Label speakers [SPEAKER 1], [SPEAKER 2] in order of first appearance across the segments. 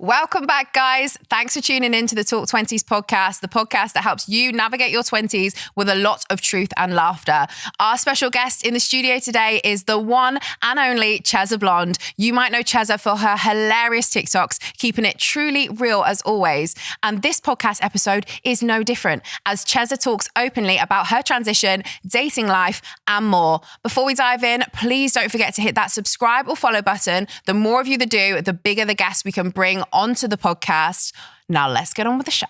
[SPEAKER 1] Welcome back, guys. Thanks for tuning in to the Talk 20s podcast, the podcast that helps you navigate your 20s with a lot of truth and laughter. Our special guest in the studio today is the one and only Chezablonde. You might know Cheza for her hilarious TikToks, keeping it truly real as always. And this podcast episode is no different, as Cheza talks openly about her transition, dating life, and more. Before we dive in, please don't forget to hit that subscribe or follow button. The more of you that do, the bigger the guests we can bring onto the podcast. Now let's get on with the show.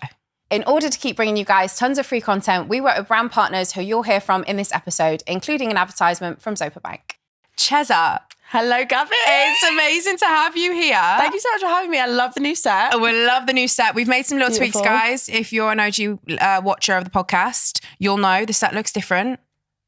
[SPEAKER 1] In order to keep bringing you guys tons of free content, we work with brand partners who you'll hear from in this episode, including an advertisement from Zopa Bank. Cheza.
[SPEAKER 2] Hello, Gaby.
[SPEAKER 1] It's amazing to have you here.
[SPEAKER 2] Thank you so much for having me. I love the new set.
[SPEAKER 1] We love the new set. We've made some little tweaks, guys. If you're an OG watcher of the podcast, you'll know the set looks different.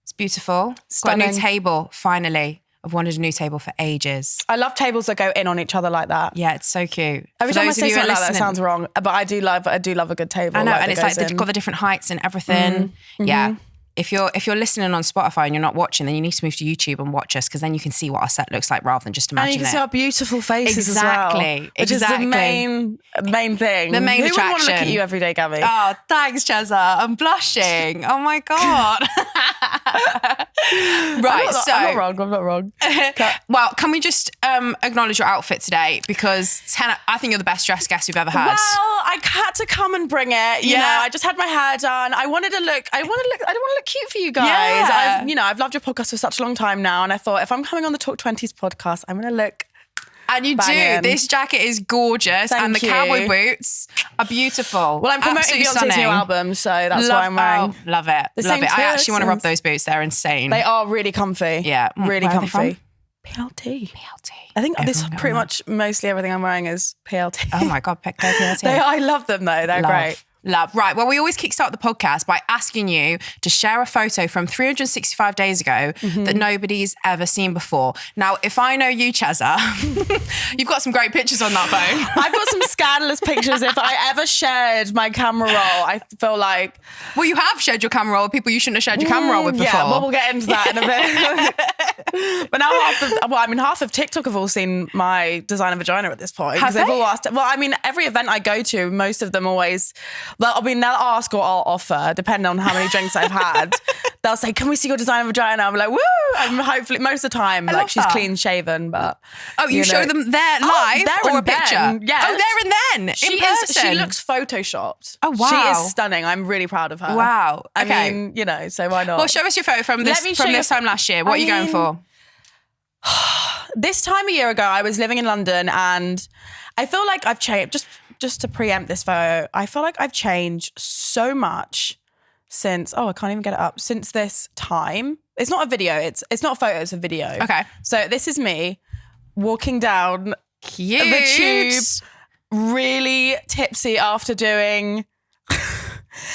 [SPEAKER 1] It's beautiful.
[SPEAKER 2] Stunning.
[SPEAKER 1] Got a new table, finally. I've wanted a new table for ages.
[SPEAKER 2] I love tables that go in on each other like that.
[SPEAKER 1] Yeah, it's so cute.
[SPEAKER 2] Every time I say something like that, sounds wrong. But I do love a good table.
[SPEAKER 1] I know,
[SPEAKER 2] like
[SPEAKER 1] and it's like they've got the different heights and everything.
[SPEAKER 2] Mm-hmm.
[SPEAKER 1] Yeah. If you're listening on Spotify and you're not watching, then you need to move to YouTube and watch us, because then you can see what our set looks like rather than just imagine it.
[SPEAKER 2] And you can see our beautiful faces as well. Which is the main thing.
[SPEAKER 1] The main
[SPEAKER 2] Who
[SPEAKER 1] attraction.
[SPEAKER 2] Who would want to look at you every day, Gaby?
[SPEAKER 1] Oh, thanks, Cheza. I'm blushing. Oh my God. Right,
[SPEAKER 2] I'm not wrong.
[SPEAKER 1] Well, can we just acknowledge your outfit today? Because I think you're the best dressed guest we've ever had.
[SPEAKER 2] Well, I had to come and bring it. You know, I just had my hair done. I want to look cute for you guys.
[SPEAKER 1] Yeah.
[SPEAKER 2] I've loved your podcast for such a long time now, and I thought if I'm coming on the Talk 20s podcast, I'm going to look.
[SPEAKER 1] And you
[SPEAKER 2] banging.
[SPEAKER 1] do. This jacket is gorgeous.
[SPEAKER 2] Thank
[SPEAKER 1] and the
[SPEAKER 2] you.
[SPEAKER 1] cowboy boots are beautiful.
[SPEAKER 2] Well, I'm promoting Beyonce's new album, so that's why I'm wearing.
[SPEAKER 1] Oh, love it. Love it. I actually want to rub those boots. They're insane.
[SPEAKER 2] They are really comfy.
[SPEAKER 1] Yeah.
[SPEAKER 2] Really
[SPEAKER 1] Where are they
[SPEAKER 2] comfy.
[SPEAKER 1] from?
[SPEAKER 2] PLT.
[SPEAKER 1] PLT.
[SPEAKER 2] I think
[SPEAKER 1] Everyone
[SPEAKER 2] this
[SPEAKER 1] go
[SPEAKER 2] pretty
[SPEAKER 1] on
[SPEAKER 2] much mostly everything I'm wearing is PLT.
[SPEAKER 1] Oh my God, pick PLT.
[SPEAKER 2] I love them though. They're great.
[SPEAKER 1] Love. Right. Well, we always kickstart the podcast by asking you to share a photo from 365 days ago that nobody's ever seen before. Now, if I know you, Cheza, you've got some great pictures on that phone.
[SPEAKER 2] I've got some scandalous pictures. If I ever shared my camera roll, I feel like...
[SPEAKER 1] Well, you have shared your camera roll with people you shouldn't have shared your camera roll with before.
[SPEAKER 2] Yeah, well, we'll get into that in a bit. But now half of TikTok have all seen my designer vagina at this point.
[SPEAKER 1] Have they?
[SPEAKER 2] They've all asked. Well, I mean, every event I go to, most of them always... they'll ask or I'll offer, depending on how many drinks I've had. They'll say, "Can we see your designer vagina?" I'm like, "Woo!" I'm hopefully most of the time, like she's clean shaven, but
[SPEAKER 1] you show them there live or a picture?
[SPEAKER 2] Yeah.
[SPEAKER 1] Oh, there and then.
[SPEAKER 2] She
[SPEAKER 1] in person.
[SPEAKER 2] She looks photoshopped.
[SPEAKER 1] Oh wow,
[SPEAKER 2] she is stunning. I'm really proud of her.
[SPEAKER 1] Wow. Okay.
[SPEAKER 2] I mean, so why not?
[SPEAKER 1] Well, show us your photo from this time last year. What are you going for?
[SPEAKER 2] This time a year ago, I was living in London, and I feel like I've changed. Just to preempt this photo, I feel like I've changed so much since, I can't even get it up, since this time. It's not a video, it's not a photo, it's a video.
[SPEAKER 1] Okay.
[SPEAKER 2] So this is me walking down
[SPEAKER 1] Cute.
[SPEAKER 2] the tube, really tipsy after doing...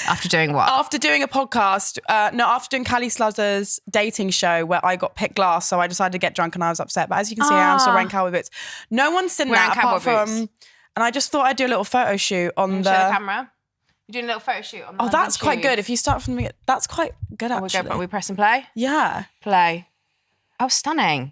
[SPEAKER 1] After doing what?
[SPEAKER 2] After doing a podcast, after doing Callie Sluzzer's dating show where I got picked last, so I decided to get drunk and I was upset. But as you can see, I am still wearing cowboy boots. No one's seen that apart from... And I just thought I'd do a little photo shoot on
[SPEAKER 1] the camera. You're doing a little photo shoot on the
[SPEAKER 2] that's quite good. If you start from the beginning, that's quite good actually.
[SPEAKER 1] We press and play?
[SPEAKER 2] Yeah.
[SPEAKER 1] Play. Oh, stunning.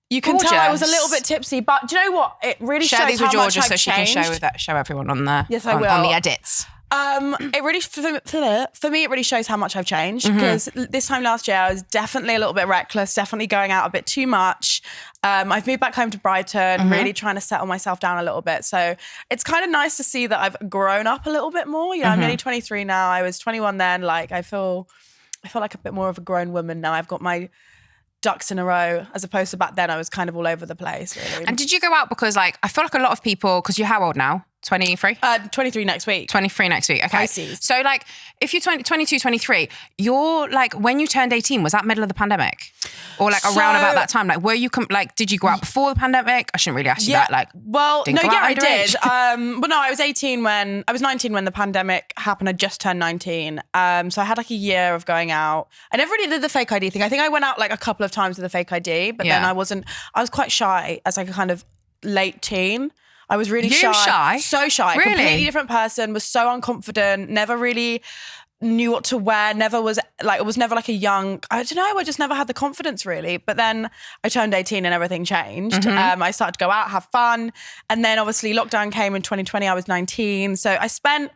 [SPEAKER 2] You can tell I was a little bit tipsy, but do you know what? It really shows
[SPEAKER 1] these
[SPEAKER 2] how
[SPEAKER 1] with
[SPEAKER 2] much
[SPEAKER 1] Georgia
[SPEAKER 2] I've
[SPEAKER 1] so she
[SPEAKER 2] changed.
[SPEAKER 1] can show everyone on the
[SPEAKER 2] Yes, I will.
[SPEAKER 1] on the edits.
[SPEAKER 2] It really, for me, it really shows how much I've changed, because this time last year I was definitely a little bit reckless, definitely going out a bit too much. I've moved back home to Brighton, really trying to settle myself down a little bit. So it's kind of nice to see that I've grown up a little bit more. I'm nearly 23 now. I was 21 then. Like I feel like a bit more of a grown woman now. I've got my ducks in a row, as opposed to back then I was kind of all over the place, really.
[SPEAKER 1] And did you go out because I feel like a lot of people, because you're how old now? 23?
[SPEAKER 2] 23 next week.
[SPEAKER 1] 23 next week. Okay.
[SPEAKER 2] Pisces.
[SPEAKER 1] So if you're 22, 23, you're when you turned 18, was that middle of the pandemic? Or around about that time? Were you, did you go out before the pandemic? I shouldn't really ask you that.
[SPEAKER 2] I did. But no, I was 19 when the pandemic happened. I just turned 19. So I had a year of going out. I never really did the fake ID thing. I think I went out a couple of times with the fake ID, but then I was quite shy as a kind of late teen. I was really shy.
[SPEAKER 1] Shy?
[SPEAKER 2] So shy.
[SPEAKER 1] Really?
[SPEAKER 2] Completely different person, was so unconfident, never really knew what to wear, it was never like a young, I don't know, I just never had the confidence really. But then I turned 18 and everything changed. I started to go out, have fun. And then obviously lockdown came in 2020, I was 19. So I spent,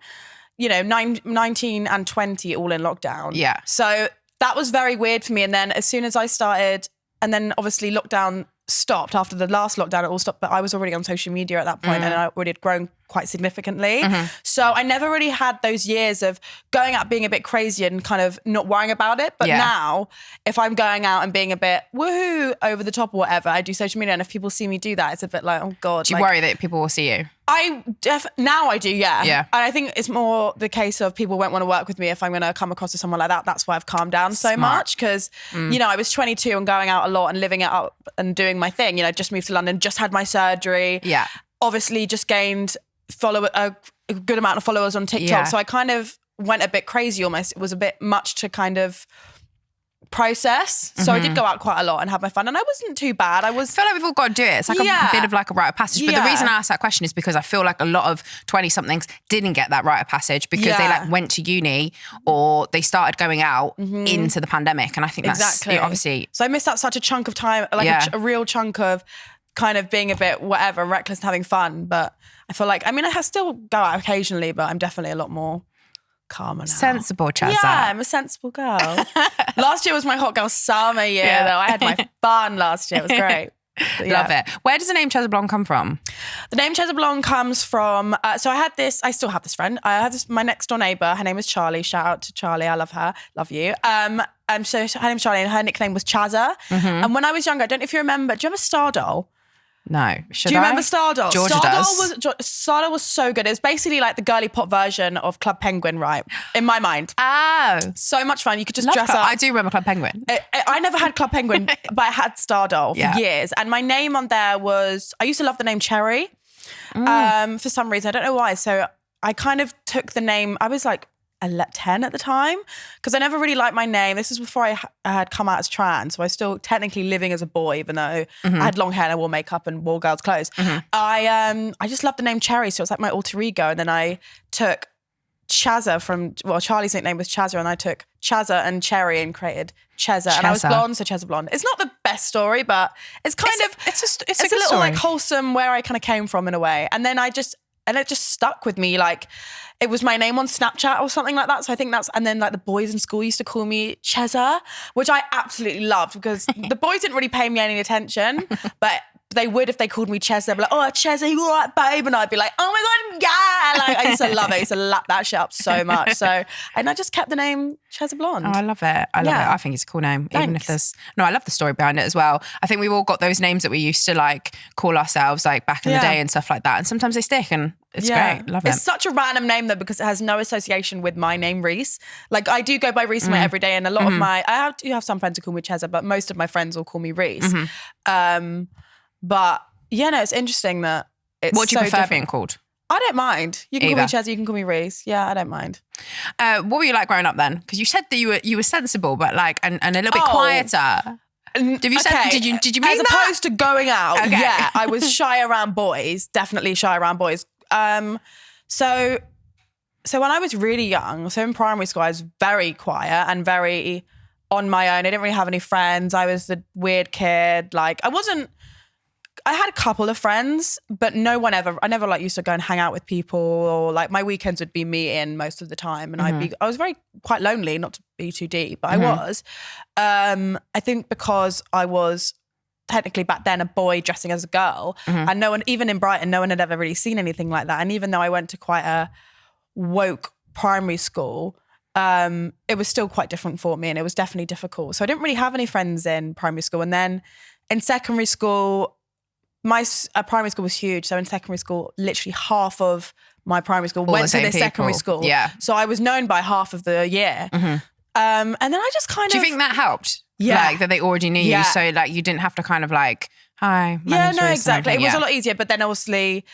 [SPEAKER 2] 19 and 20 all in lockdown.
[SPEAKER 1] Yeah.
[SPEAKER 2] So that was very weird for me. And then as soon as I started, and then obviously lockdown stopped after the last lockdown, it all stopped, but I was already on social media at that point and I already had grown quite significantly. So I never really had those years of going out being a bit crazy and kind of not worrying about it. But now, if I'm going out and being a bit woohoo over the top or whatever, I do social media, and if people see me do that, it's a bit like, oh God.
[SPEAKER 1] Do you worry that people will see you?
[SPEAKER 2] Now I do, yeah.
[SPEAKER 1] Yeah.
[SPEAKER 2] And I think it's more the case of people won't want to work with me if I'm going to come across as someone like that. That's why I've calmed down so much, because, I was 22 and going out a lot and living it up and doing my thing. Just moved to London, just had my surgery.
[SPEAKER 1] Yeah.
[SPEAKER 2] Obviously just gained a good amount of followers on TikTok.
[SPEAKER 1] Yeah.
[SPEAKER 2] So I kind of went a bit crazy almost. It was a bit much to kind of process. So I did go out quite a lot and have my fun, and I wasn't too bad. I feel
[SPEAKER 1] like we've all got to do it. It's like a bit of like a rite of passage. But the reason I asked that question is because I feel like a lot of 20-somethings didn't get that rite of passage because they like went to uni or they started going out into the pandemic. And I think that's obviously.
[SPEAKER 2] So I missed out such a chunk of time, like a real chunk of kind of being a bit whatever, reckless and having fun. But I feel like, I still go out occasionally, but I'm definitely a lot more calmer now.
[SPEAKER 1] Sensible, Cheza.
[SPEAKER 2] Yeah, I'm a sensible girl. Last year was my hot girl summer year, though. I had my fun last year. It was great.
[SPEAKER 1] Love it. Where does the name Chezablonde come from?
[SPEAKER 2] The name Chezablonde comes from, I still have this friend. I have my next door neighbour. Her name is Charlie. Shout out to Charlie. I love her. Love you. So her name's Charlie and her nickname was Cheza. And when I was younger, I don't know if you remember, do you remember Stardoll?
[SPEAKER 1] No.
[SPEAKER 2] Do you remember Stardoll?
[SPEAKER 1] Georgia
[SPEAKER 2] Stardoll was so good. It was basically like the girly pop version of Club Penguin, right? In my mind.
[SPEAKER 1] Oh.
[SPEAKER 2] So much fun. You could just dress up.
[SPEAKER 1] I do remember Club Penguin.
[SPEAKER 2] I never had Club Penguin, but I had Stardoll for years. And my name on there was, I used to love the name Cherry for some reason. I don't know why. So I kind of took the name, I was like 10 at the time, because I never really liked my name. This is before I had come out as trans, so I was still technically living as a boy, even though I had long hair and I wore makeup and wore girls' clothes. I just loved the name Cherry, so it was like my alter ego. And then I took Cheza Charlie's nickname was Cheza, and I took Cheza and Cherry and created Cheza. And I was blonde, so Chezablonde. It's not the best story, but it's a little
[SPEAKER 1] story.
[SPEAKER 2] like wholesome where I kind of came from in a way. And then it just stuck with me. Like, it was my name on Snapchat or something like that. So I think and then like the boys in school used to call me Cheza, which I absolutely loved, because the boys didn't really pay me any attention, but they would if they called me Chez. They'd be like, oh, Chez, are you all right, babe? And I'd be like, oh my God, yeah. Like, I used to love it. I used to lap that shit up so much. So, and I just kept the name Chezablonde.
[SPEAKER 1] Oh, I love it. I love it. I think it's a cool name.
[SPEAKER 2] Thanks.
[SPEAKER 1] Even if I love the story behind it as well. I think we've all got those names that we used to like call ourselves like back in the day and stuff like that. And sometimes they stick, and it's great. Love it.
[SPEAKER 2] It's such a random name though, because it has no association with my name, Rhys. Like, I do go by Rhys my every day, and a lot of I do have some friends who call me Cheza, but most of my friends will call me Rhys. But yeah, no, it's interesting that it's
[SPEAKER 1] What do you
[SPEAKER 2] so
[SPEAKER 1] prefer
[SPEAKER 2] different.
[SPEAKER 1] being called?
[SPEAKER 2] I don't mind. You can call me Cheza, you can call me Rhys. Yeah, I don't mind.
[SPEAKER 1] What were you like growing up then? Because you said that you were sensible, but like and a little bit quieter. Did you mean
[SPEAKER 2] as
[SPEAKER 1] that?
[SPEAKER 2] opposed to going out? Okay. Yeah, I was shy around boys. Definitely shy around boys. So when I was really young, so in primary school, I was very quiet and very on my own. I didn't really have any friends. I was the weird kid. Like, I had a couple of friends, but I never like used to go and hang out with people, or like my weekends would be me in most of the time. And I was quite lonely, not to be too deep, but I was. I think because I was technically back then a boy dressing as a girl, and no one, even in Brighton, no one had ever really seen anything like that. And even though I went to quite a woke primary school, it was still quite different for me, and it was definitely difficult. So I didn't really have any friends in primary school. And then in secondary school, my primary school was huge. So in secondary school, literally half of my primary school went to this secondary school.
[SPEAKER 1] Yeah.
[SPEAKER 2] So I was known by half of the year. And then I just kind of...
[SPEAKER 1] Do you think that helped?
[SPEAKER 2] Yeah.
[SPEAKER 1] Like that they already knew you, so like you didn't have to kind of like, hi, my name's Rhys,
[SPEAKER 2] exactly. It was a lot easier. But then obviously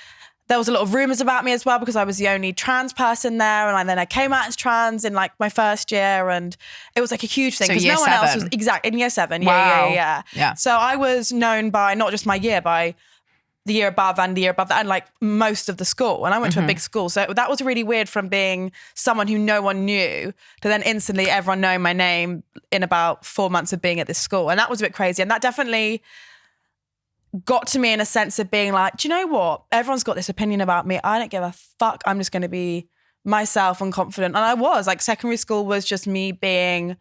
[SPEAKER 2] there was a lot of rumours about me as well, because I was the only trans person there. And then I came out as trans in like my first year, and it was like a huge thing, because no one else was in year 7.
[SPEAKER 1] Wow.
[SPEAKER 2] Yeah. So I was known by not just my year, by the year above and the year above that, and like most of the school. And I went to a big school. So that was really weird, from being someone who no one knew to then instantly everyone knowing my name in about 4 months of being at this school. And that was a bit crazy. And that definitely got to me in a sense of being like, do you know what? Everyone's got this opinion about me. I don't give a fuck. I'm just going to be myself and confident. And I was like, secondary school was just me being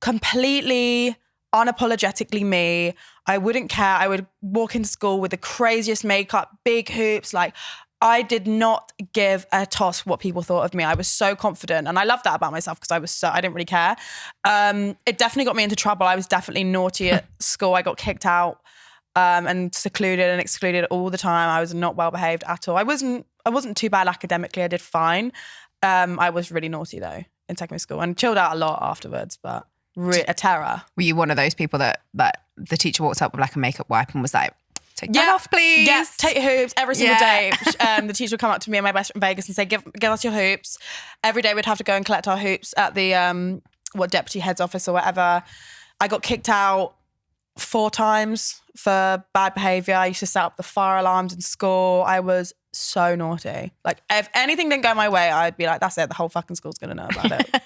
[SPEAKER 2] completely unapologetically me. I wouldn't care. I would walk into school with the craziest makeup, big hoops. Like, I did not give a toss what people thought of me. I was so confident, and I loved that about myself because I didn't really care. It definitely got me into trouble. I was definitely naughty at school. I got kicked out and secluded and excluded all the time. I was not well behaved at all. I wasn't too bad academically. I did fine. I was really naughty though in secondary school, and chilled out a lot afterwards, but a terror.
[SPEAKER 1] Were you one of those people that the teacher walked up with like a makeup wipe and was like, take that off, please?
[SPEAKER 2] Yeah, take your hoops every single day. The teacher would come up to me and my best friend in Vegas and say, give us your hoops. Every day we'd have to go and collect our hoops at the deputy head's office or whatever. I got kicked out 4 times for bad behaviour. I used to set up the fire alarms in school. I was so naughty. Like, if anything didn't go my way, I'd be like, that's it, the whole fucking school's gonna know about it.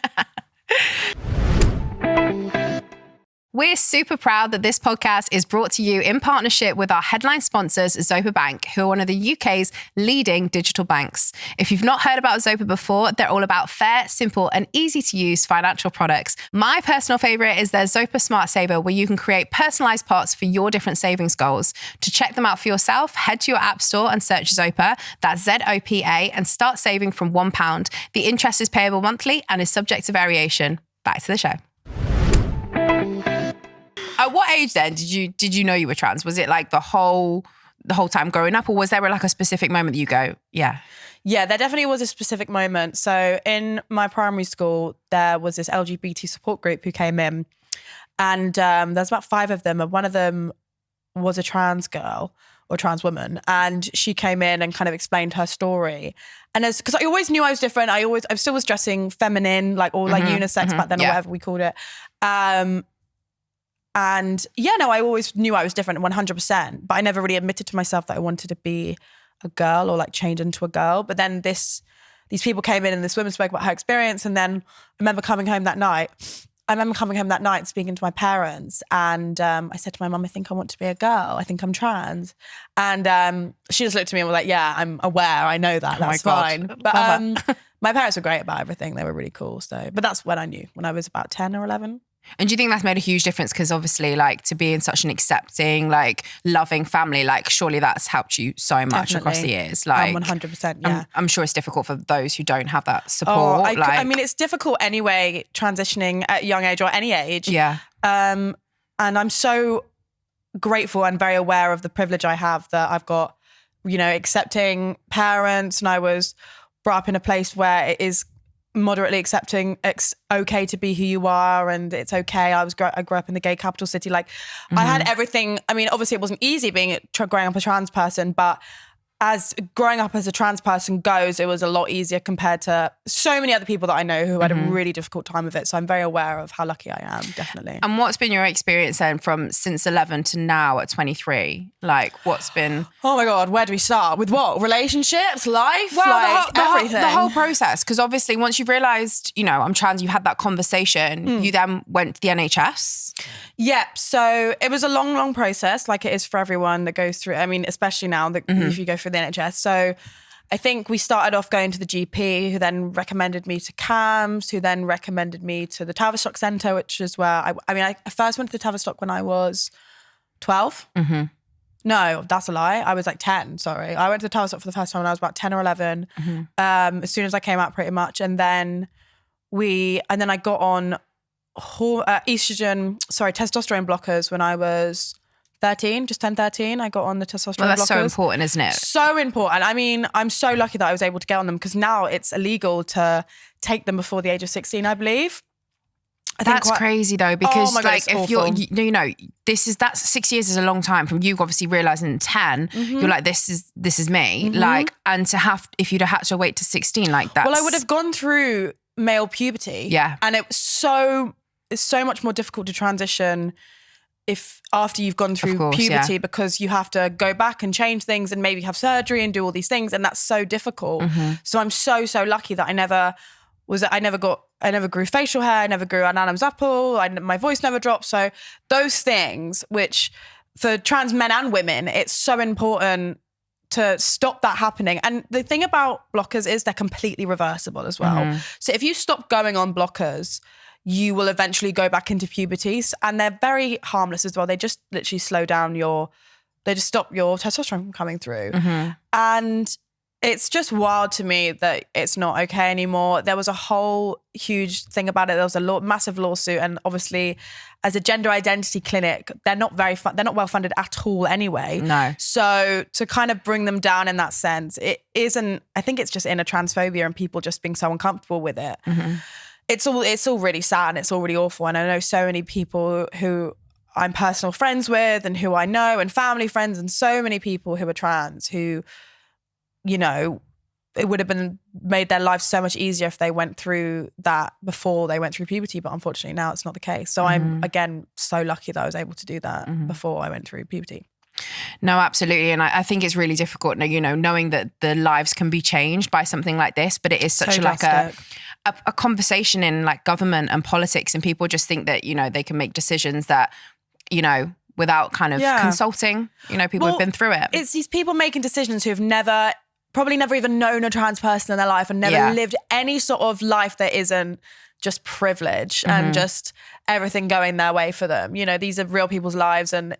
[SPEAKER 1] We're super proud that this podcast is brought to you in partnership with our headline sponsors, Zopa Bank, who are one of the UK's leading digital banks. If you've not heard about Zopa before, they're all about fair, simple, and easy to use financial products. My personal favourite is their Zopa Smart Saver, where you can create personalised pots for your different savings goals. To check them out for yourself, head to your app store and search Zopa, that's ZOPA, and start saving from £1. The interest is payable monthly and is subject to variation. Back to the show. At what age then did you know you were trans? Was it like the whole time growing up, or was there like a specific moment that you go, yeah?
[SPEAKER 2] Yeah, there definitely was a specific moment. So in my primary school, there was this LGBT support group who came in, and there's about 5 of them, and one of them was a trans girl or trans woman, and she came in and kind of explained her story. And because I always knew I was different, I still was dressing feminine, like, or like unisex back then, or whatever we called it. And yeah, no, I always knew I was different 100%, but I never really admitted to myself that I wanted to be a girl or like change into a girl. But then these people came in, and this woman spoke about her experience. And then I remember coming home that night and speaking to my parents. And I said to my mum, I think I want to be a girl. I think I'm trans. And she just looked at me and was like, yeah, I'm aware. I know that. That's fine. But my parents were great about everything. They were really cool. So, but that's when I knew, when I was about 10 or 11.
[SPEAKER 1] And do you think that's made a huge difference? Because obviously, like, to be in such an accepting, like, loving family, like, surely that's helped you so much across the years. Like,
[SPEAKER 2] 100%, yeah.
[SPEAKER 1] I'm sure it's difficult for those who don't have that support.
[SPEAKER 2] I mean, it's difficult anyway, transitioning at a young age or any age.
[SPEAKER 1] Yeah.
[SPEAKER 2] And I'm so grateful and very aware of the privilege I have that I've got, you know, accepting parents, and I was brought up in a place where it is moderately accepting. It's okay to be who you are, and it's okay. I grew up in the gay capital city. Like, I had everything. I mean, obviously it wasn't easy growing up a trans person, but as growing up as a trans person goes, it was a lot easier compared to so many other people that I know who had a really difficult time with it. So I'm very aware of how lucky I am, definitely.
[SPEAKER 1] And what's been your experience then from since 11 to now at 23? Like, what's been...
[SPEAKER 2] Oh my God, where do we start? With what? Relationships? Life?
[SPEAKER 1] Well,
[SPEAKER 2] everything?
[SPEAKER 1] The whole process. Because obviously once you've realised, you know, I'm trans, you had that conversation, you then went to the NHS.
[SPEAKER 2] Yeah, so it was a long, long process, like it is for everyone that goes through. I mean, especially now that if you go through the NHS. So I think we started off going to the GP, who then recommended me to CAMS, who then recommended me to the Tavistock Centre, which is where I first went to the Tavistock when I was 12. No, that's a lie. I was like 10, sorry. I went to the Tavistock for the first time when I was about 10 or 11, as soon as I came out pretty much. And then I got on testosterone blockers when I was 13, just turned 13. I got on the testosterone blockers.
[SPEAKER 1] That's so important, isn't it?
[SPEAKER 2] So important. I mean, I'm so lucky that I was able to get on them, because now it's illegal to take them before the age of 16, I believe.
[SPEAKER 1] That's crazy though, because
[SPEAKER 2] God,
[SPEAKER 1] like if you're, you know, that's 6 years is a long time from you obviously realising 10, you're like, this is me. Like, and to have, if you'd have had to wait to 16, like that.
[SPEAKER 2] Well, I would have gone through male puberty.
[SPEAKER 1] Yeah.
[SPEAKER 2] And it's so much more difficult to transition if after you've gone through puberty, because you have to go back and change things and maybe have surgery and do all these things, and that's so difficult. So I'm so lucky that I never grew facial hair, I never grew an Adam's apple, my voice never dropped. So those things, which for trans men and women, it's so important to stop that happening. And the thing about blockers is they're completely reversible as well. So if you stop going on blockers, you will eventually go back into puberty, and they're very harmless as well. They just literally they just stop your testosterone from coming through. And it's just wild to me that it's not okay anymore. There was a whole huge thing about it. There was a massive lawsuit, and obviously as a gender identity clinic, they're not well funded at all anyway.
[SPEAKER 1] No.
[SPEAKER 2] So to kind of bring them down in that sense, I think it's just inner transphobia and people just being so uncomfortable with it. It's all really sad and it's all really awful. And I know so many people who I'm personal friends with and who I know, and family friends, and so many people who are trans who, you know, it would have been made their lives so much easier if they went through that before they went through puberty. But unfortunately now it's not the case. So I'm, again, so lucky that I was able to do that before I went through puberty.
[SPEAKER 1] No, absolutely. And I think it's really difficult, you know, knowing that the lives can be changed by something like this, but it is such a conversation in like government and politics, and people just think that, you know, they can make decisions that, you know, without kind of consulting, you know, people who've been through it.
[SPEAKER 2] It's these people making decisions who've probably never even known a trans person in their life and never lived any sort of life that isn't just privilege and just everything going their way for them. You know, these are real people's lives, and,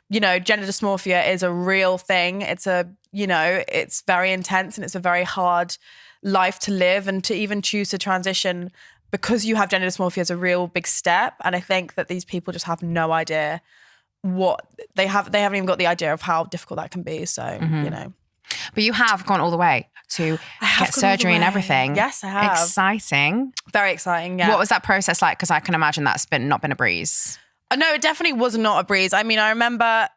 [SPEAKER 2] you know, gender dysmorphia is a real thing. It's it's very intense and it's a very hard life to live, and to even choose to transition because you have gender dysmorphia is a real big step. And I think that these people just have no idea what they haven't even got the idea of how difficult that can be. So, you know.
[SPEAKER 1] But you have gone all the way to get surgery and everything.
[SPEAKER 2] Yes, I have.
[SPEAKER 1] Exciting.
[SPEAKER 2] Very exciting, yeah.
[SPEAKER 1] What was that process like? Because I can imagine that's not been a breeze.
[SPEAKER 2] No, it definitely was not a breeze. I mean, I remember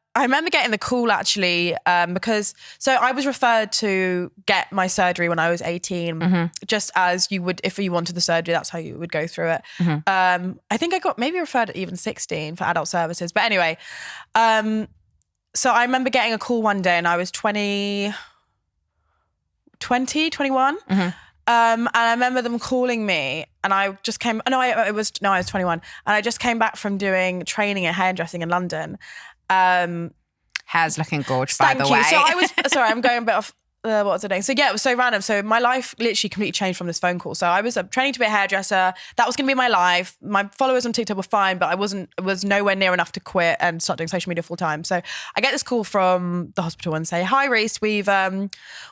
[SPEAKER 2] getting the call actually because I was referred to get my surgery when I was 18, just as you would if you wanted the surgery. That's how you would go through it. I think I got maybe referred at even 16 for adult services. But anyway, so I remember getting a call one day, and I was 21. And I remember them calling me, and I just came. I was 21, and I just came back from doing training and hairdressing in London.
[SPEAKER 1] Hair's looking gorgeous, by the way.
[SPEAKER 2] Thank you. So I was sorry, I'm going a bit off. What was I doing? So yeah, it was so random. So my life literally completely changed from this phone call. So I was training to be a hairdresser. That was going to be my life. My followers on TikTok were fine, but I was nowhere near enough to quit and start doing social media full time. So I get this call from the hospital and say, "Hi, Rhys, we're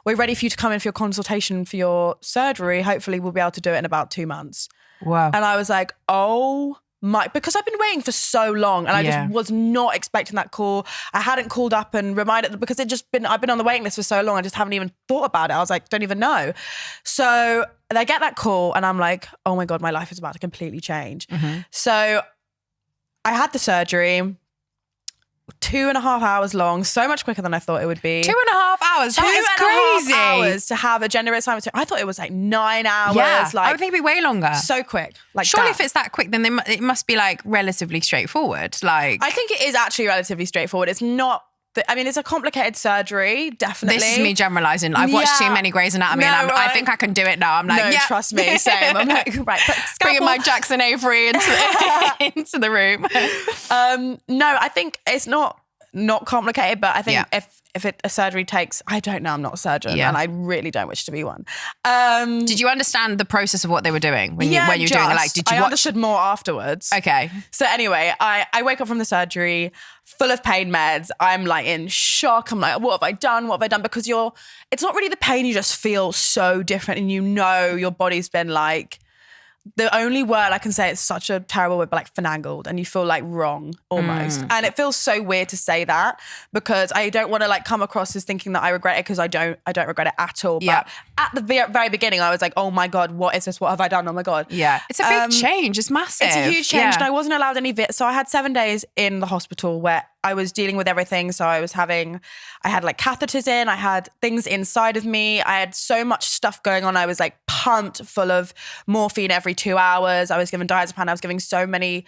[SPEAKER 2] ready for you to come in for your consultation for your surgery. Hopefully we'll be able to do it in about 2 months."
[SPEAKER 1] Wow.
[SPEAKER 2] And I was like, oh because I've been waiting for so long, and I just was not expecting that call. I hadn't called up and reminded because I've been on the waiting list for so long. I just haven't even thought about it. I was like, don't even know. So I get that call, and I'm like, oh my God, my life is about to completely change. So I had the surgery. 2.5 hours long, so much quicker than I thought it would be.
[SPEAKER 1] 2.5 hours? That is crazy.
[SPEAKER 2] 2.5 hours to have a gender assignment. I thought it was like 9 hours.
[SPEAKER 1] Yeah,
[SPEAKER 2] like,
[SPEAKER 1] I would think it'd be way longer.
[SPEAKER 2] So quick. Like
[SPEAKER 1] surely if it's that quick, then it must be like relatively straightforward. Like
[SPEAKER 2] I think it is actually relatively straightforward. It's not. It's a complicated surgery, definitely.
[SPEAKER 1] This is me generalising. I've watched too many Grey's Anatomy, and I think I can do it now. I'm like,
[SPEAKER 2] trust me, same. I'm like, right,
[SPEAKER 1] bringing my Jackson Avery into the room.
[SPEAKER 2] No, I think it's not complicated, but I think if a surgery takes, I don't know, I'm not a surgeon, and I really don't wish to be one.
[SPEAKER 1] Did you understand the process of what they were doing when you were doing it? Like, did you watch?
[SPEAKER 2] Understood more afterwards.
[SPEAKER 1] Okay.
[SPEAKER 2] So anyway, I wake up from the surgery full of pain meds. I'm like in shock. I'm like, what have I done? What have I done? Because it's not really the pain, you just feel so different, and you know your body's been like, the only word I can say, it's such a terrible word, but like finagled, and you feel like wrong almost. And it feels so weird to say that because I don't want to like come across as thinking that I regret it, because I don't regret it at all. But at the very beginning, I was like, oh my God, what is this? What have I done? Oh my God.
[SPEAKER 1] Yeah. It's a big change. It's massive.
[SPEAKER 2] It's a huge change. And I wasn't allowed any so I had 7 days in the hospital where I was dealing with everything. So I had like catheters in, I had things inside of me. I had so much stuff going on. I was like pumped full of morphine every 2 hours. I was given diazepam. I was giving so many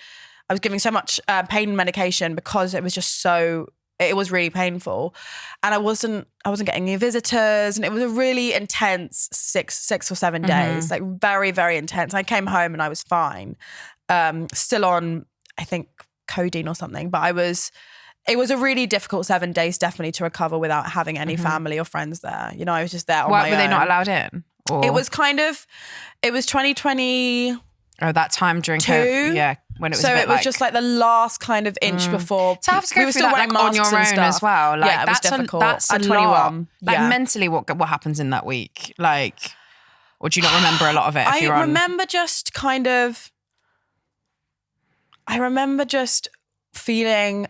[SPEAKER 2] I was giving so much pain medication because it was just so, it was really painful. And I wasn't getting any visitors, and it was a really intense six or 7 days, like very, very intense. I came home and I was fine. Still on, I think, codeine or something, but it was a really difficult 7 days definitely to recover without having any family or friends there. You know, I was just there on my own.
[SPEAKER 1] Why were they not allowed in? Or?
[SPEAKER 2] It was 2020.
[SPEAKER 1] Oh, that time during COVID. Yeah, when it was
[SPEAKER 2] so
[SPEAKER 1] a bit
[SPEAKER 2] it was just like the last kind of inch before.
[SPEAKER 1] To have to go
[SPEAKER 2] we were
[SPEAKER 1] through
[SPEAKER 2] still
[SPEAKER 1] that
[SPEAKER 2] wearing
[SPEAKER 1] like, on
[SPEAKER 2] masks
[SPEAKER 1] your
[SPEAKER 2] and
[SPEAKER 1] own
[SPEAKER 2] stuff.
[SPEAKER 1] as well. Like,
[SPEAKER 2] yeah, it was difficult.
[SPEAKER 1] That's a
[SPEAKER 2] At 21.
[SPEAKER 1] lot. Like
[SPEAKER 2] yeah.
[SPEAKER 1] mentally, what happens in that week? Like, or do you not remember a lot of it?
[SPEAKER 2] I remember just feeling.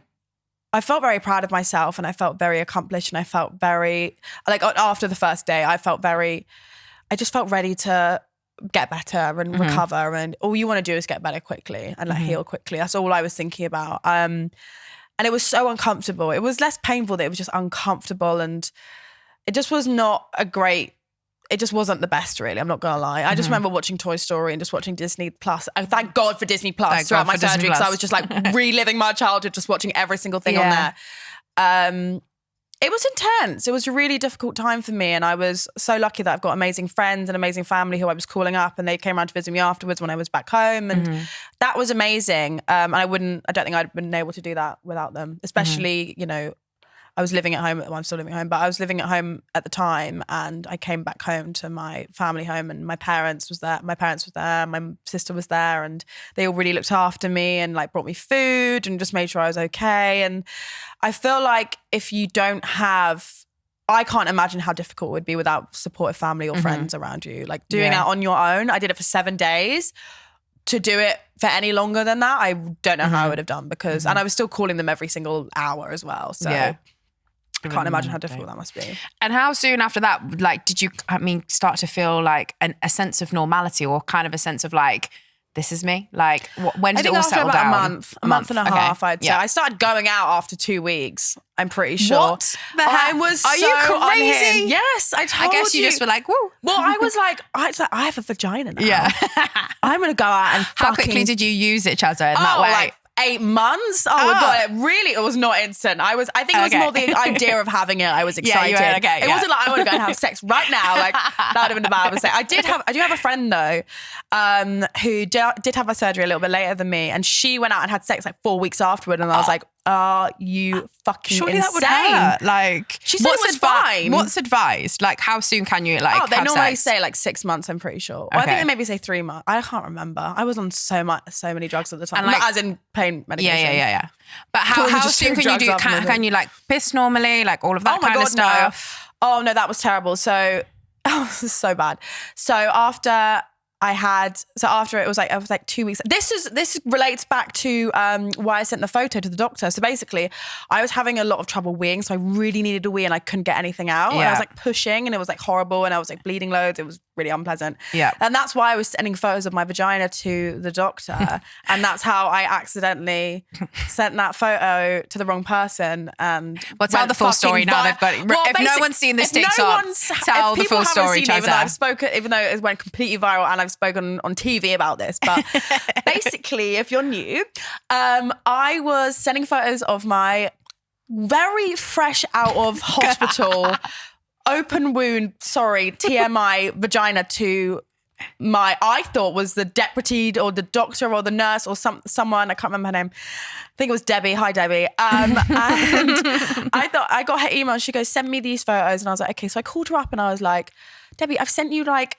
[SPEAKER 2] I felt very proud of myself, and I felt very accomplished, and I felt very like after the first day, I just felt ready to get better and recover, and all you want to do is get better quickly and like heal quickly. That's all I was thinking about. And it was so uncomfortable. It was less painful, that it was just uncomfortable, and it just was not it just wasn't the best, really. I'm not gonna lie. I just remember watching Toy Story and just watching Disney Plus. And thank God for Disney Plus throughout my surgery, because I was just like reliving my childhood, just watching every single thing on there. It was intense. It was a really difficult time for me, and I was so lucky that I've got amazing friends and amazing family who I was calling up, and they came around to visit me afterwards when I was back home, and that was amazing. And I don't think I'd been able to do that without them, especially, you know, I was living at home. Well, I'm still living at home, but I was living at home at the time, and I came back home to my family home, and my parents was there. My sister was there, and they all really looked after me and like brought me food and just made sure I was okay. And I feel like if you don't have, I can't imagine how difficult it would be without supportive family or friends around you. Like doing that on your own. I did it for 7 days. To do it for any longer than that, I don't know how I would have done, because, and I was still calling them every single hour as well. So I can't imagine how difficult that must be.
[SPEAKER 1] And how soon after that, like, did you, start to feel like a sense of normality, or kind of a sense of like, this is me? Like, when did it all settle down?
[SPEAKER 2] A month and a half, I'd say. I started going out after 2 weeks, I'm pretty sure.
[SPEAKER 1] What the heck?
[SPEAKER 2] I was
[SPEAKER 1] Are you crazy?
[SPEAKER 2] unhinged. Yes, I told you.
[SPEAKER 1] I guess you just were like, woo.
[SPEAKER 2] Well, I was like, I have a vagina now.
[SPEAKER 1] Yeah.
[SPEAKER 2] I'm going to go out and
[SPEAKER 1] How quickly did you use it, Cheza, in that way?
[SPEAKER 2] Like 8 months. Oh my God, it was not instant. I think it was more the idea of having it. I was excited. It wasn't like I want to go and have sex right now. Like that would have been a bad mistake. I do have a friend though, who did have a surgery a little bit later than me, and she went out and had sex like 4 weeks afterward, and I was like, are you fucking
[SPEAKER 1] Surely
[SPEAKER 2] insane?
[SPEAKER 1] That would hurt. Like,
[SPEAKER 2] she said it was fine.
[SPEAKER 1] What's advised? Like, how soon can you like?
[SPEAKER 2] They
[SPEAKER 1] have
[SPEAKER 2] normally
[SPEAKER 1] sex?
[SPEAKER 2] say like 6 months. I'm pretty sure. Well, I think they maybe say 3 months. I can't remember. I was on so many drugs at the time,
[SPEAKER 1] and like,
[SPEAKER 2] not as in pain medication.
[SPEAKER 1] Yeah. But how soon can you do? Can you like piss normally? Like all of that kind of stuff?
[SPEAKER 2] No. Oh no, that was terrible. So this is so bad. So after it was like 2 weeks. This relates back to why I sent the photo to the doctor. So basically, I was having a lot of trouble weeing, so I really needed a wee, and I couldn't get anything out. Yeah. And I was like pushing, and it was like horrible, and I was like bleeding loads. It was really unpleasant.
[SPEAKER 1] Yeah.
[SPEAKER 2] And that's why I was sending photos of my vagina to the doctor, and that's how I accidentally sent that photo to the wrong person. And
[SPEAKER 1] tell the full story now. They've got it.
[SPEAKER 2] Well,
[SPEAKER 1] if no one's seen this TikTok, tell the full story, Cheza.
[SPEAKER 2] Even though it went completely viral, and I've spoken on TV about this, but basically, if you're new, I was sending photos of my very fresh out of hospital open wound, TMI vagina to I thought was the deputy or the doctor or the nurse or someone, I can't remember her name. I think it was Debbie. Hi, Debbie. And I got her email. She goes, send me these photos. And I was like, okay. So I called her up and I was like, Debbie, I've sent you like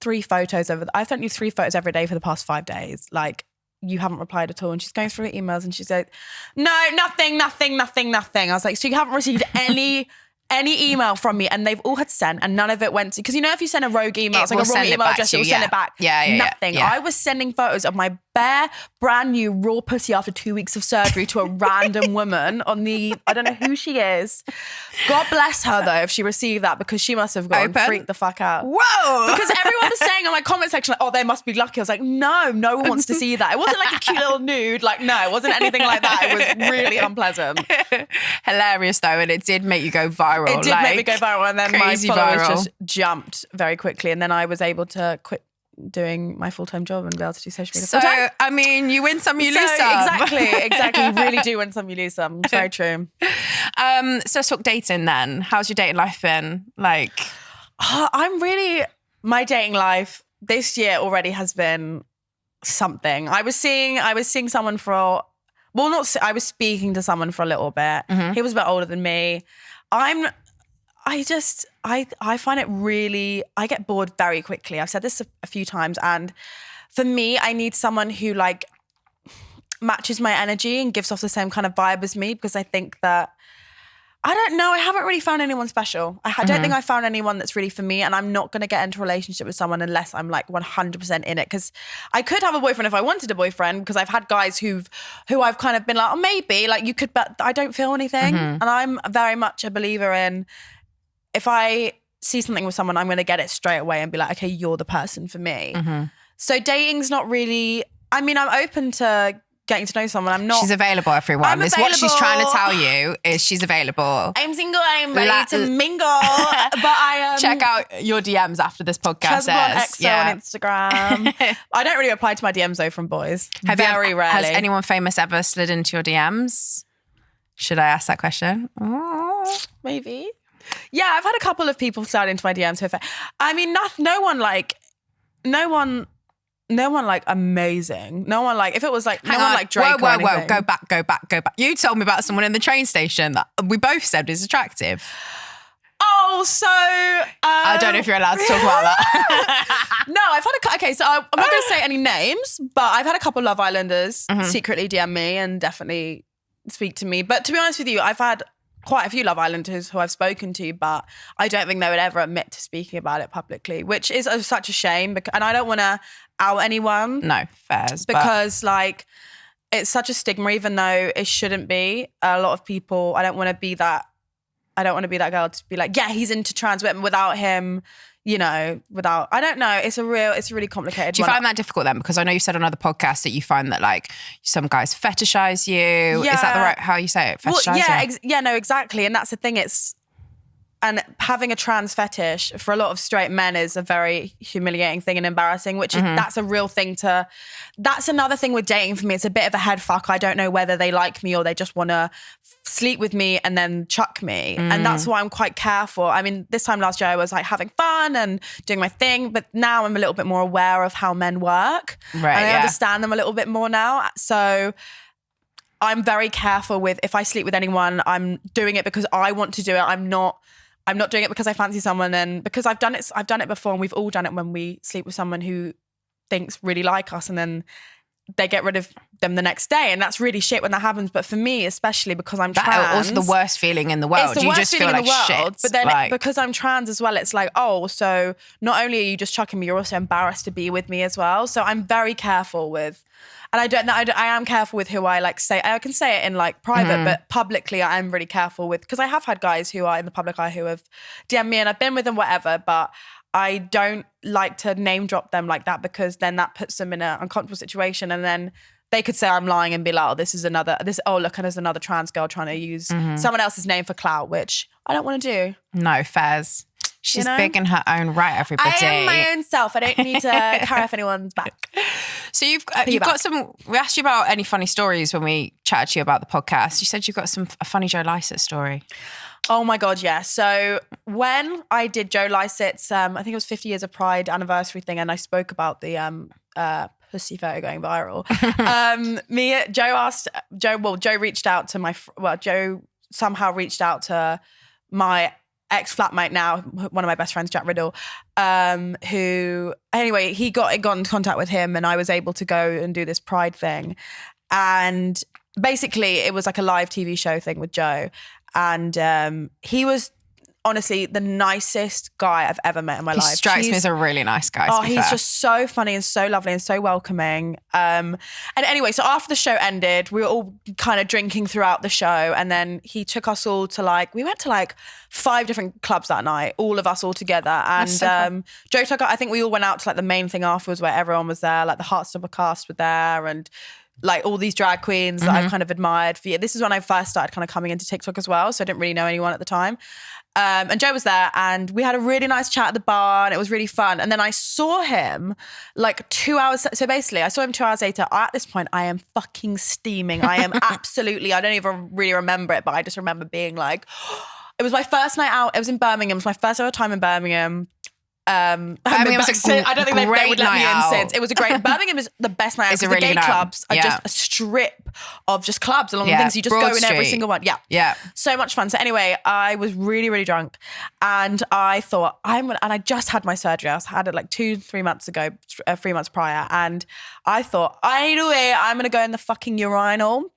[SPEAKER 2] 3 photos I've sent you 3 photos every day for the past 5 days. Like, you haven't replied at all. And she's going through her emails and she's like, no, nothing. I was like, so you haven't received any email from me? And they've all had sent, and none of it went to, because you know if you send a rogue email, it's like a wrong email address, it will send it back. Nothing. I was sending photos of my bare, brand new raw pussy after 2 weeks of surgery to a random woman on I don't know who she is. God bless her though if she received that, because she must have gone freaked the fuck out.
[SPEAKER 1] Whoa!
[SPEAKER 2] Because everyone was saying on my comment section, like, oh, they must be lucky. I was like, no one wants to see that. It wasn't like a cute little nude. Like, no, it wasn't anything like that. It was really unpleasant.
[SPEAKER 1] Hilarious though, and it did make you go viral.
[SPEAKER 2] It did make me go viral, and then my followers
[SPEAKER 1] viral.
[SPEAKER 2] just jumped very quickly, and then I was able to quit doing my full-time job and be able to do social media
[SPEAKER 1] So,
[SPEAKER 2] full-time.
[SPEAKER 1] I mean, you win some, you lose some.
[SPEAKER 2] Exactly. You really do win some, you lose some. It's very true.
[SPEAKER 1] So let's talk dating then. How's your dating life been? Like,
[SPEAKER 2] my dating life this year already has been something. I was seeing someone I was speaking to someone for a little bit. He was a bit older than me. I find it really, I get bored very quickly. I've said this a few times. And for me, I need someone who like matches my energy and gives off the same kind of vibe as me, because I think that, I don't know, I haven't really found anyone special. I don't think I found anyone that's really for me, and I'm not going to get into a relationship with someone unless I'm like 100% in it, because I could have a boyfriend if I wanted a boyfriend, because I've had guys who I've kind of been like, oh, maybe, like you could, but I don't feel anything. And I'm very much a believer in, if I see something with someone, I'm going to get it straight away and be like, okay, you're the person for me. So dating's not really, I mean, I'm open to getting to know someone. I'm not. She's
[SPEAKER 1] available, everyone. It's what she's trying to tell you is she's available.
[SPEAKER 2] I'm single. I'm ready to mingle. But I
[SPEAKER 1] check out your DMs after this podcast.
[SPEAKER 2] Chezablonde on Instagram. I don't really reply to my DMs though from boys. Rarely.
[SPEAKER 1] Has anyone famous ever slid into your DMs? Should I ask that question?
[SPEAKER 2] Maybe. Yeah, I've had a couple of people slide into my DMs. I mean, no one like amazing. No one like, if it was like, no one like Drake or anything.
[SPEAKER 1] Whoa. Go back. You told me about someone in the train station that we both said is attractive.
[SPEAKER 2] Oh, so...
[SPEAKER 1] I don't know if you're allowed to talk about that.
[SPEAKER 2] No, I've had okay, so I'm not going to say any names, but I've had a couple of Love Islanders secretly DM me and definitely speak to me. But to be honest with you, I've had quite a few Love Islanders who I've spoken to, but I don't think they would ever admit to speaking about it publicly, which is such a shame. And I don't want to out anyone.
[SPEAKER 1] No, fairs.
[SPEAKER 2] Because like, it's such a stigma, even though it shouldn't be. A lot of people, I don't want to be that girl to be like, yeah, he's into trans women without him, you know, I don't know. It's a really complicated.
[SPEAKER 1] Do you find that difficult then? Because I know you said on other podcasts that you find that like some guys fetishize you.
[SPEAKER 2] Yeah.
[SPEAKER 1] Is that the right, how you say it? Fetishize
[SPEAKER 2] you? No, exactly. And that's the thing. And having a trans fetish for a lot of straight men is a very humiliating thing and embarrassing, which is, that's a real thing that's another thing with dating for me. It's a bit of a head fuck. I don't know whether they like me or they just want to sleep with me and then chuck me. And that's why I'm quite careful. I mean, this time last year I was like having fun and doing my thing, but now I'm a little bit more aware of how men work.
[SPEAKER 1] Right,
[SPEAKER 2] and I understand them a little bit more now. So I'm very careful with, if I sleep with anyone, I'm doing it because I want to do it. I'm not doing it because I fancy someone, and because I've done it before, and we've all done it when we sleep with someone who thinks really like us and then they get rid of them the next day, and that's really shit when that happens. But for me, especially because I'm trans,
[SPEAKER 1] that's also the worst feeling in the world.
[SPEAKER 2] It's the
[SPEAKER 1] you
[SPEAKER 2] worst
[SPEAKER 1] just
[SPEAKER 2] feeling
[SPEAKER 1] feel
[SPEAKER 2] in the
[SPEAKER 1] like
[SPEAKER 2] world.
[SPEAKER 1] shit.
[SPEAKER 2] But then because I'm trans as well, it's like, oh, so not only are you just chucking me, you're also embarrassed to be with me as well. So I'm very careful with, and I am careful with who I like say. I can say it in like private, but publicly I am really careful with, because I have had guys who are in the public eye who have DM'd me and I've been with them, whatever, but I don't like to name drop them like that, because then that puts them in an uncomfortable situation, and then they could say I'm lying and be like, oh, look, and there's another trans girl trying to use someone else's name for clout, which I don't want to do.
[SPEAKER 1] No, fairs. She's big in her own right, everybody.
[SPEAKER 2] I am my own self. I don't need to carry off anyone's back.
[SPEAKER 1] So you've got some, we asked you about any funny stories when we chatted to you about the podcast. You said you've got a funny Joe Lycett story.
[SPEAKER 2] Oh my God, yeah. So when I did Joe Lycett's, I think it was 50 years of Pride anniversary thing, and I spoke about the pussy photo going viral. Joe reached out to Joe somehow reached out to my ex-flatmate now, one of my best friends, Jack Riddle, who, anyway, he got in contact with him, and I was able to go and do this Pride thing. And basically it was like a live TV show thing with Joe. And he was honestly the nicest guy I've ever met in my life.
[SPEAKER 1] He strikes me as a really nice guy.
[SPEAKER 2] Oh, he's just so funny and so lovely and so welcoming. And anyway, so after the show ended, we were all kind of drinking throughout the show, and then he took us all to we went to 5 different clubs that night, all of us all together. And Joe took, I think we all went out to the main thing afterwards where everyone was there, the Heartstopper cast were there, and all these drag queens that I've kind of admired for years. This is when I first started kind of coming into TikTok as well, so I didn't really know anyone at the time. And Joe was there and we had a really nice chat at the bar and it was really fun. And then I saw him like 2 hours. So basically I saw him 2 hours later. At this point, I am fucking steaming. I am absolutely, I don't even really remember it, but I just remember being like, it was my first night out. It was in Birmingham. It was my first ever time in Birmingham.
[SPEAKER 1] Birmingham was
[SPEAKER 2] I don't think they would let me in since. It was a great. Birmingham is the best night out.
[SPEAKER 1] It's a
[SPEAKER 2] The
[SPEAKER 1] really
[SPEAKER 2] gay
[SPEAKER 1] good
[SPEAKER 2] clubs are
[SPEAKER 1] night.
[SPEAKER 2] just a strip of just clubs along the things. You just
[SPEAKER 1] Broad
[SPEAKER 2] go in every
[SPEAKER 1] Street.
[SPEAKER 2] single one. Yeah.
[SPEAKER 1] Yeah.
[SPEAKER 2] So much fun. So anyway, I was really, really drunk and I thought and I just had my surgery. I had it like 2-3 months ago, 3 months prior. And I thought, either way, I'm going to go in the fucking urinal.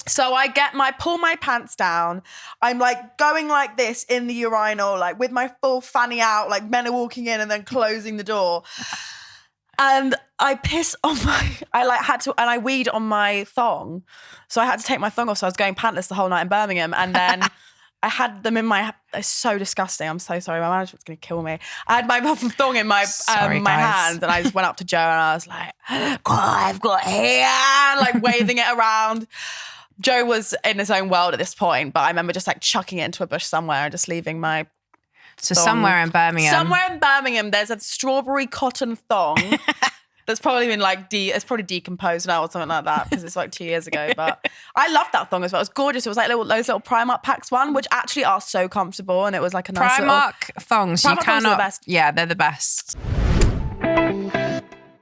[SPEAKER 2] So I pull my pants down. I'm like going like this in the urinal, like with my full fanny out, like men are walking in and then closing the door. And I piss on and I weed on my thong. So I had to take my thong off. So I was going pantless the whole night in Birmingham. And then I had them in it's so disgusting. I'm so sorry. My management's going to kill me. I had my thong in my my hand and I just went up to Joe and I was like, God, I've got hair, like waving it around. Joe was in his own world at this point, but I remember just like chucking it into a bush somewhere and just leaving my thong.
[SPEAKER 1] Somewhere in Birmingham.
[SPEAKER 2] Somewhere in Birmingham, there's a strawberry cotton thong that's probably been like, it's probably decomposed now or something like that because it's like 2 years ago. But I loved that thong as well. It was gorgeous. It was like those little Primark packs one, which actually are so comfortable. And it was like a nice
[SPEAKER 1] Primark thongs.
[SPEAKER 2] Primark
[SPEAKER 1] you
[SPEAKER 2] thongs
[SPEAKER 1] cannot.
[SPEAKER 2] are the best.
[SPEAKER 1] Yeah, they're the best.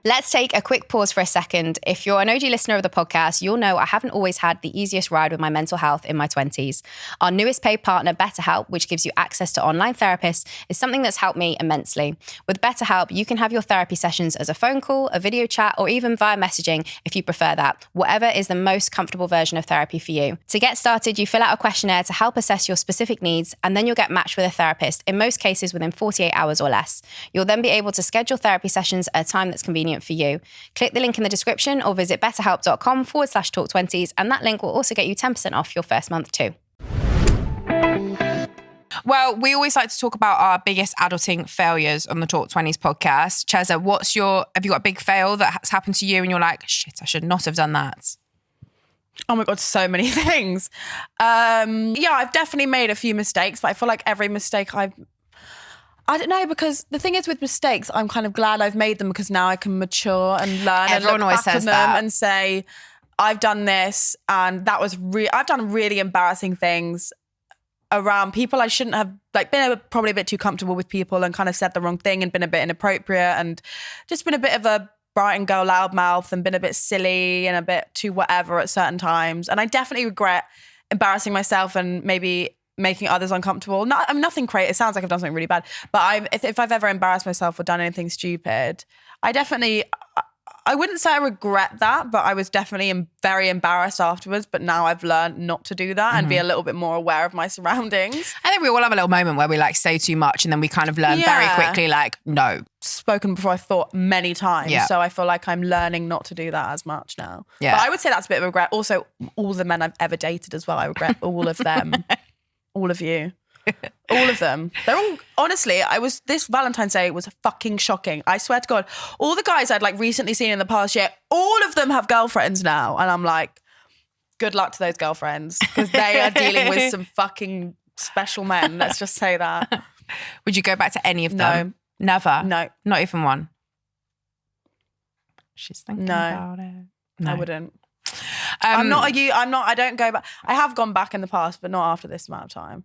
[SPEAKER 1] Let's take a quick pause for a second. If you're an OG listener of the podcast, you'll know I haven't always had the easiest ride with my mental health in my 20s. Our newest paid partner, BetterHelp, which gives you access to online therapists, is something that's helped me immensely. With BetterHelp, you can have your therapy sessions as a phone call, a video chat, or even via messaging if you prefer that, whatever is the most comfortable version of therapy for you. To get started, you fill out a questionnaire to help assess your specific needs, and then you'll get matched with a therapist, in most cases within 48 hours or less. You'll then be able to schedule therapy sessions at a time that's convenient for you. Click the link in the description or visit betterhelp.com/talk20s, and that link will also get you 10% off your first month too. Well, we always like to talk about our biggest adulting failures on the Talk 20s podcast. Cheza, have you got a big fail that has happened to you and you're like, shit, I should not have done that?
[SPEAKER 2] Oh my God, so many things. I've definitely made a few mistakes, but I feel like every mistake I don't know, because the thing is with mistakes, I'm kind of glad I've made them because now I can mature and learn.
[SPEAKER 1] Everyone
[SPEAKER 2] and look
[SPEAKER 1] always
[SPEAKER 2] back
[SPEAKER 1] says
[SPEAKER 2] on them
[SPEAKER 1] that.
[SPEAKER 2] and say, I've done this and that was I've done really embarrassing things around people I shouldn't have, like been probably a bit too comfortable with people and kind of said the wrong thing and been a bit inappropriate and just been a bit of a Brighton girl loudmouth and been a bit silly and a bit too whatever at certain times. And I definitely regret embarrassing myself and maybe making others uncomfortable. Nothing crazy. It sounds like I've done something really bad. But if I've ever embarrassed myself or done anything stupid, I wouldn't say I regret that, but I was definitely very embarrassed afterwards. But now I've learned not to do that and be a little bit more aware of my surroundings.
[SPEAKER 1] I think we all have a little moment where we like say too much and then we kind of learn very quickly like, no.
[SPEAKER 2] Spoken before I thought many times.
[SPEAKER 1] Yeah.
[SPEAKER 2] So I feel like I'm learning not to do that as much now.
[SPEAKER 1] Yeah.
[SPEAKER 2] But I would say that's a bit of a regret. Also, all the men I've ever dated as well. I regret all of them. All of you. All of them. They're all, honestly, this Valentine's Day was fucking shocking. I swear to God, all the guys I'd like recently seen in the past year, all of them have girlfriends now. And I'm like, good luck to those girlfriends because they are dealing with some fucking special men. Let's just say that.
[SPEAKER 1] Would you go back to any of them? No. Never?
[SPEAKER 2] No.
[SPEAKER 1] Not even one? She's thinking
[SPEAKER 2] No.
[SPEAKER 1] about it. No.
[SPEAKER 2] I wouldn't. I don't go back. I have gone back in the past, but not after this amount of time.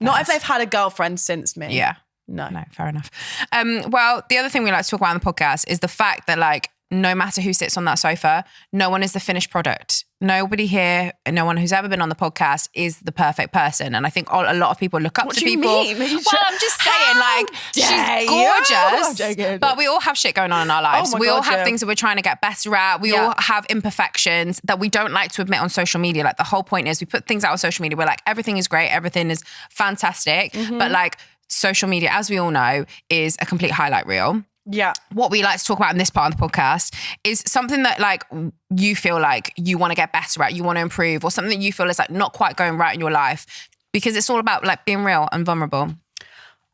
[SPEAKER 2] Not if they've had a girlfriend since me.
[SPEAKER 1] Yeah.
[SPEAKER 2] No,
[SPEAKER 1] fair enough. Well, the other thing we like to talk about on the podcast is the fact that like, no matter who sits on that sofa, no one is the finished product. Nobody here, no one who's ever been on the podcast is the perfect person. And I think a lot of people look up to people.
[SPEAKER 2] What do you mean?
[SPEAKER 1] Well, I'm just saying, like, she's gorgeous, but we all have shit going on in our lives. We all have things that we're trying to get better at. We all have imperfections that we don't like to admit on social media. Like the whole point is we put things out on social media. We're like, everything is great. Everything is fantastic. But like social media, as we all know, is a complete highlight reel.
[SPEAKER 2] Yeah.
[SPEAKER 1] What we like to talk about in this part of the podcast is something that like you feel like you want to get better at, you want to improve, or something that you feel is like not quite going right in your life, because it's all about like being real and vulnerable.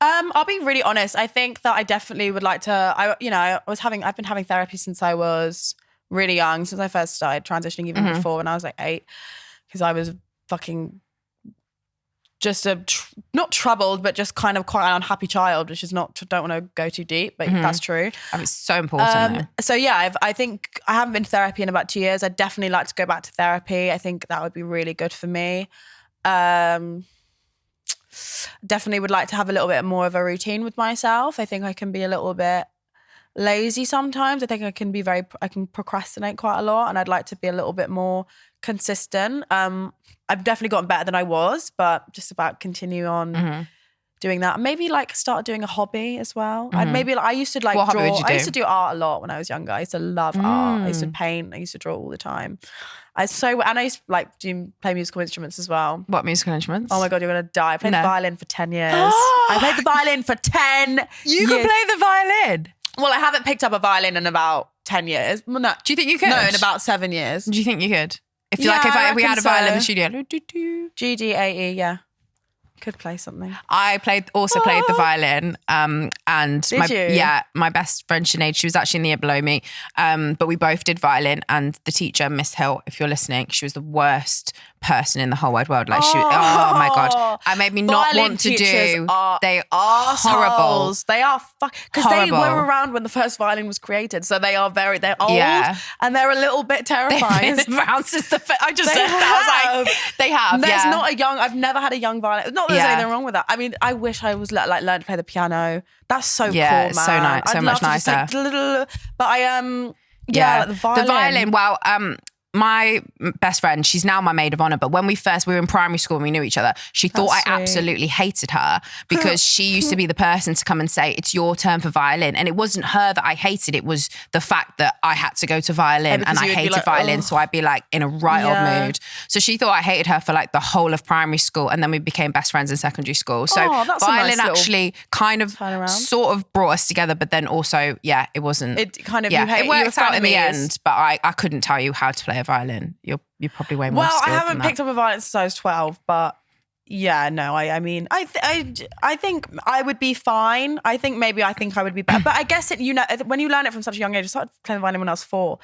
[SPEAKER 2] I'll be really honest. I think that I definitely would like to, I've been having therapy since I was really young, since I first started transitioning, even before when I was like 8, because I was fucking just not troubled, but just kind of quite an unhappy child, which is don't want to go too deep, but that's true.
[SPEAKER 1] I mean, it's so important.
[SPEAKER 2] So yeah, I think I haven't been to therapy in about 2 years. I'd definitely like to go back to therapy. I think that would be really good for me. Definitely would like to have a little bit more of a routine with myself. I think I can be a little bit lazy sometimes. I think I can procrastinate quite a lot, and I'd like to be a little bit more consistent. I've definitely gotten better than I was, but just about continue on doing that. Maybe like start doing a hobby as well. I used to like
[SPEAKER 1] what
[SPEAKER 2] draw.
[SPEAKER 1] Hobby would you do?
[SPEAKER 2] I used to do art a lot when I was younger. I used to love art. I used to paint. I used to draw all the time. I used to like play musical instruments as well.
[SPEAKER 1] What musical instruments?
[SPEAKER 2] Oh my God, you're going to die. I played the violin for 10 years. I played the violin for 10
[SPEAKER 1] You can play the violin?
[SPEAKER 2] Well, I haven't picked up a violin in about 10 years. Well, no.
[SPEAKER 1] Do you think you could?
[SPEAKER 2] No, in about 7 years.
[SPEAKER 1] Do you think you could? If we had a violin in the studio.
[SPEAKER 2] GDAE, yeah. Could play something.
[SPEAKER 1] I played the violin. And
[SPEAKER 2] Did you?
[SPEAKER 1] My best friend Sinead, she was actually in the year below me. But we both did violin, and the teacher, Miss Hill, if you're listening, she was the worst person in the whole wide world. Like oh my God. It made me not
[SPEAKER 2] Violin
[SPEAKER 1] want to
[SPEAKER 2] teachers
[SPEAKER 1] do.
[SPEAKER 2] are
[SPEAKER 1] They are horrible.
[SPEAKER 2] They are because they
[SPEAKER 1] Horrible.
[SPEAKER 2] were around when the first violin was created, so they're old and they're a little bit terrifying.
[SPEAKER 1] They've been around since I just said that. I was like, they have.
[SPEAKER 2] There's not a young. I've never had a young violin. Not that there's anything wrong with that. I mean, I wish I was like learn to play the piano. That's so cool, man.
[SPEAKER 1] It's so nice, so much nicer.
[SPEAKER 2] But like the violin.
[SPEAKER 1] The violin. Well, my best friend, she's now my maid of honor, but when we were in primary school and we knew each other, she thought I absolutely hated her because she used to be the person to come and say, it's your turn for violin. And it wasn't her that I hated, it was the fact that I had to go to violin and I hated violin. So I'd be like in a right old mood. So she thought I hated her for like the whole of primary school, and then we became best friends in secondary school. So violin actually kind of sort of brought us together, but then also, it wasn't.
[SPEAKER 2] It kind of,
[SPEAKER 1] it worked out in the end, but I couldn't tell you how to play a violin. You're probably way more skilled
[SPEAKER 2] I haven't
[SPEAKER 1] than that.
[SPEAKER 2] picked up a violin since I was 12, but I mean, I think I would be fine. I think I would be better. But I guess when you learn it from such a young age, I started playing the violin when I was 4.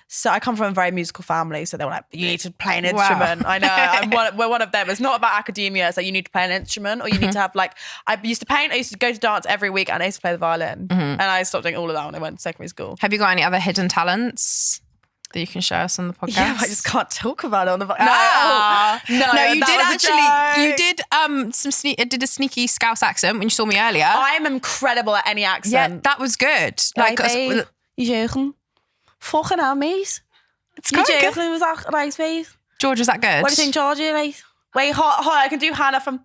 [SPEAKER 2] So I come from a very musical family. So they were like, you need to play an instrument. I know. We're one of them. It's not about academia. It's like you need to play an instrument, or you need to have like, I used to paint. I used to go to dance every week, and I used to play the violin. And I stopped doing all of that when I went to secondary school.
[SPEAKER 1] Have you got any other hidden talents that you can share us on the podcast?
[SPEAKER 2] Yeah, I just can't talk about it on the podcast.
[SPEAKER 1] No, you did actually. You did did a sneaky Scouse accent when you saw me earlier.
[SPEAKER 2] I am incredible at any accent.
[SPEAKER 1] Yeah, that was good. Like,
[SPEAKER 2] fucking hell, mate.
[SPEAKER 1] It's quite good.
[SPEAKER 2] Was that right, mate?
[SPEAKER 1] George, was that good?
[SPEAKER 2] What do you think, George? Right? Wait, hold on, I can do Hannah from.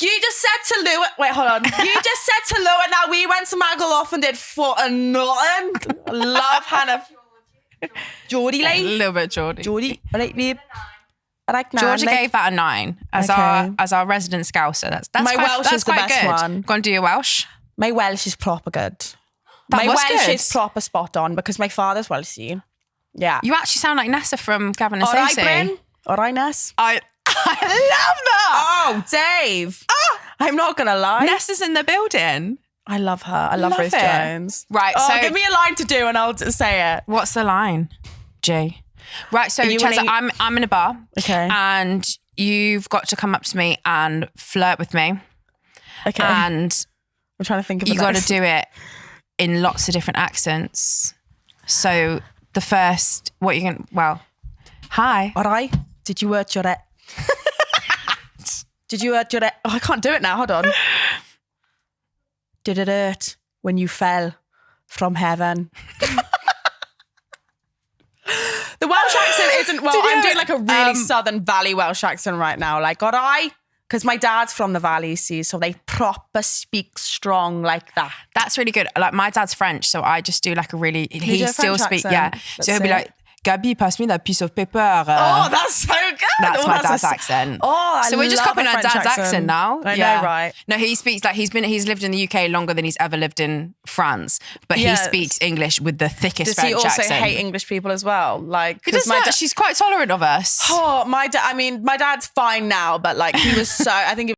[SPEAKER 2] You just said to Lou. Wait, hold on. You just said to Lou, and now we went to Magaluf and did fucking nothing. Love Hannah. Geordie, like
[SPEAKER 1] a little bit Geordie.
[SPEAKER 2] Geordie, right, babe. I like 9.
[SPEAKER 1] Georgia gave that a 9 as our resident Scouser. That's
[SPEAKER 2] my Welsh is the
[SPEAKER 1] quite
[SPEAKER 2] best
[SPEAKER 1] good.
[SPEAKER 2] one.
[SPEAKER 1] Go and do your Welsh.
[SPEAKER 2] My Welsh is proper good. My Welsh is proper spot on because my father's Welshie. Yeah.
[SPEAKER 1] You actually sound like Nessa from Gavin and Stacey.
[SPEAKER 2] All right, Bryn. All right, Ness.
[SPEAKER 1] I love that.
[SPEAKER 2] Oh, Dave. I'm not going to lie.
[SPEAKER 1] Nessa's in the building.
[SPEAKER 2] I love her. I love Rhys Jones.
[SPEAKER 1] Right,
[SPEAKER 2] so give me a line to do and I'll say it.
[SPEAKER 1] What's the line? G. Right, so Cheza, I'm in a bar.
[SPEAKER 2] Okay.
[SPEAKER 1] And you've got to come up to me and flirt with me.
[SPEAKER 2] Okay.
[SPEAKER 1] And
[SPEAKER 2] I'm trying to think of
[SPEAKER 1] you got to do it in lots of different accents. So the first, what you can, hi.
[SPEAKER 2] All right. Did you hurt your head? Did you hurt your head? Oh, I can't do it now. Hold on. Did it hurt when you fell from heaven? The Welsh accent isn't, I'm doing like a really Southern Valley Welsh accent right now. Like, all right? Because my dad's from the Valley, see, so they proper speak strong like that.
[SPEAKER 1] That's really good. Like, my dad's French, so I just do like a really, he still speaks, so he'll be like, Gaby, pass me that piece of paper.
[SPEAKER 2] Oh, that's so good.
[SPEAKER 1] That's my dad's accent.
[SPEAKER 2] Oh,
[SPEAKER 1] so we're just copying our dad's accent now.
[SPEAKER 2] I know, right?
[SPEAKER 1] No, he speaks like he's lived in the UK longer than he's ever lived in France, but he speaks English with the thickest French accent.
[SPEAKER 2] Does he also hate English people as well? Like,
[SPEAKER 1] he does not. She's quite tolerant of us.
[SPEAKER 2] Oh, my dad's fine now, but like he was so, I think